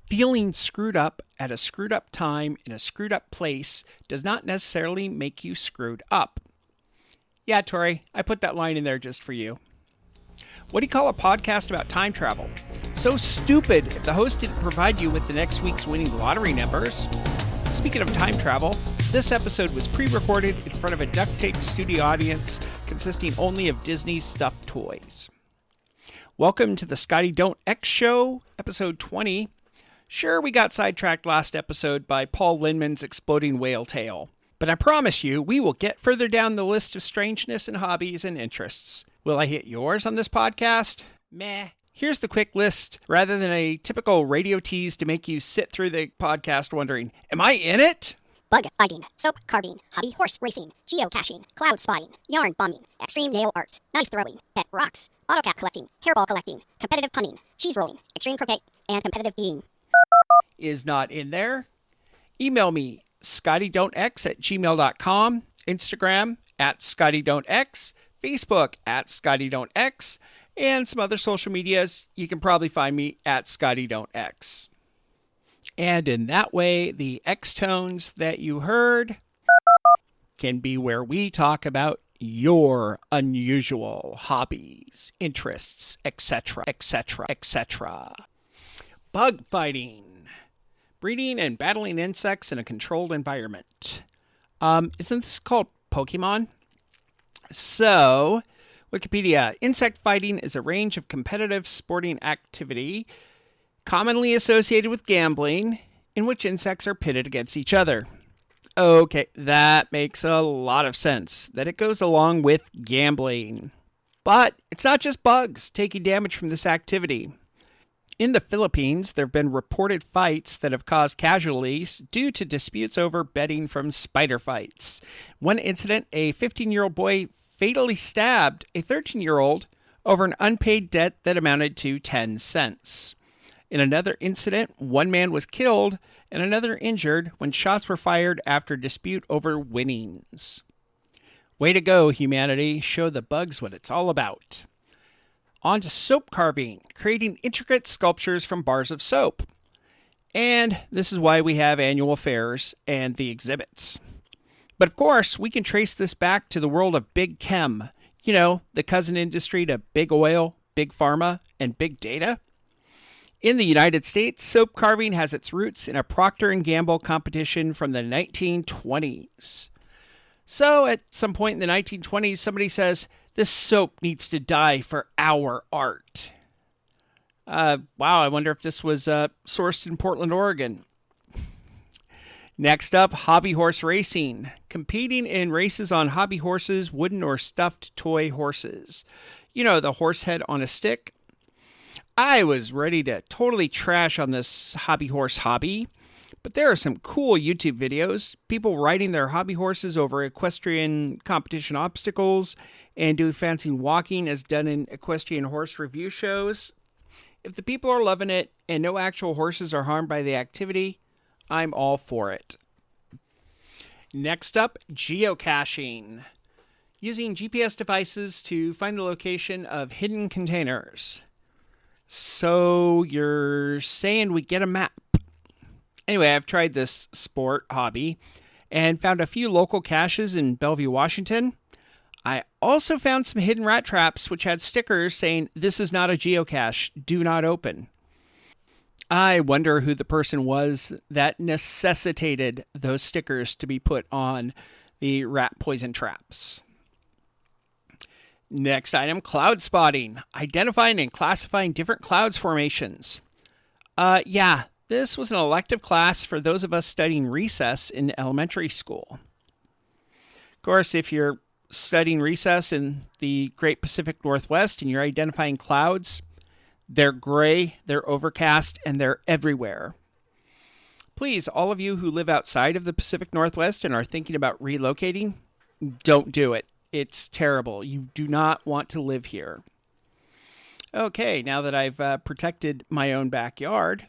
Feeling screwed up at a screwed up time in a screwed up place does not necessarily make you screwed up. Yeah, Tori, I put that line in there just for you. What do you call a podcast about time travel? So stupid if the host didn't provide you with the next week's winning lottery numbers. Speaking of time travel, this episode was pre-recorded in front of a duct-taped studio audience consisting only of Disney's stuffed toys. Welcome to the Scotty Don't X Show, episode 20. Sure, we got sidetracked last episode by Paul Lindman's exploding whale tail, but I promise you we will get further down the list of strangeness and hobbies and interests. Will I hit yours on this podcast? Meh. Here's the quick list, rather than a typical radio tease to make you sit through the podcast wondering, am I in it? Bug fighting, soap carving, hobby horse racing, geocaching, cloud spotting, yarn bombing, extreme nail art, knife throwing, pet rocks, bottle cap collecting, hairball collecting, competitive punning, cheese rolling, extreme croquet, and competitive eating. Is not in there. Email me, ScottyDontX@gmail.com, Instagram @ScottyDontX, Facebook @ScottyDontX, and some other social medias. You can probably find me @ScottyDontX. And in that way, the X tones that you heard can be where we talk about your unusual hobbies, interests, etc., etc., etc. Bug fighting. Breeding and battling insects in a controlled environment. Isn't this called Pokemon? So, Wikipedia. Insect fighting is a range of competitive sporting activity commonly associated with gambling, in which insects are pitted against each other. Okay, that makes a lot of sense, that it goes along with gambling. But it's not just bugs taking damage from this activity. In the Philippines, there have been reported fights that have caused casualties due to disputes over betting from spider fights. One incident, a 15-year-old boy fatally stabbed a 13-year-old over an unpaid debt that amounted to 10 cents. In another incident, one man was killed and another injured when shots were fired after a dispute over winnings. Way to go, humanity. Show the bugs what it's all about. On to soap carving, creating intricate sculptures from bars of soap. And this is why we have annual fairs and the exhibits. But of course, we can trace this back to the world of big chem. You know, the cousin industry to big oil, big pharma, and big data. In the United States, soap carving has its roots in a Procter Gamble competition from the 1920s. So at some point in the 1920s, somebody says, this soap needs to die for our art. Wow, I wonder if this was sourced in Portland, Oregon. Next up, hobby horse racing. Competing in races on hobby horses, wooden or stuffed toy horses. You know, the horse head on a stick. I was ready to totally trash on this hobby horse hobby, but there are some cool YouTube videos, people riding their hobby horses over equestrian competition obstacles and doing fancy walking as done in equestrian horse review shows. If the people are loving it and no actual horses are harmed by the activity, I'm all for it. Next up, geocaching. Using GPS devices to find the location of hidden containers. So you're saying we get a map? Anyway, I've tried this sport hobby and found a few local caches in Bellevue, Washington. I also found some hidden rat traps which had stickers saying, this is not a geocache, do not open. I wonder who the person was that necessitated those stickers to be put on the rat poison traps. Next item, cloud spotting. Identifying and classifying different clouds formations. Yeah, this was an elective class for those of us studying recess in elementary school. Of course, if you're studying recess in the Great Pacific Northwest and you're identifying clouds, they're gray, they're overcast, and they're everywhere. Please, all of you who live outside of the Pacific Northwest and are thinking about relocating, don't do it. It's terrible. You do not want to live here. Okay, now that I've protected my own backyard,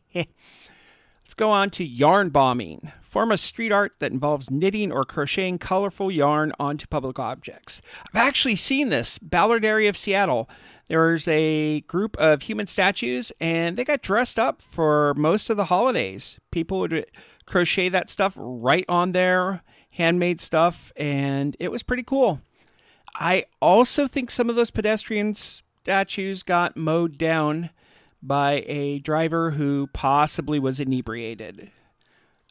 let's go on to yarn bombing. Form of street art that involves knitting or crocheting colorful yarn onto public objects. I've actually seen this. Ballard area of Seattle. There was a group of human statues, and they got dressed up for most of the holidays. People would crochet that stuff right on there, handmade stuff, and it was pretty cool. I also think some of those pedestrian statues got mowed down by a driver who possibly was inebriated.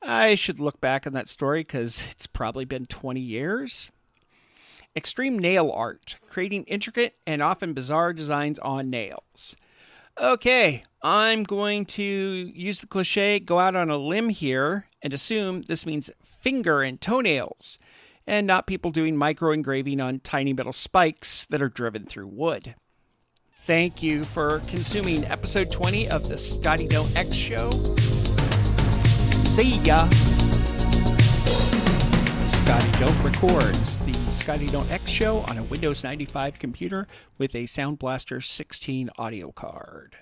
I should look back on that story because it's probably been 20 years. Extreme nail art, creating intricate and often bizarre designs on nails. Okay, I'm going to use the cliche, go out on a limb here, and assume this means finger and toenails, and not people doing micro engraving on tiny metal spikes that are driven through wood. Thank you for consuming episode 20 of the Scotty Don't X Show. See ya! Scotty Don't records the Scotty Don't X Show on a Windows 95 computer with a Sound Blaster 16 audio card.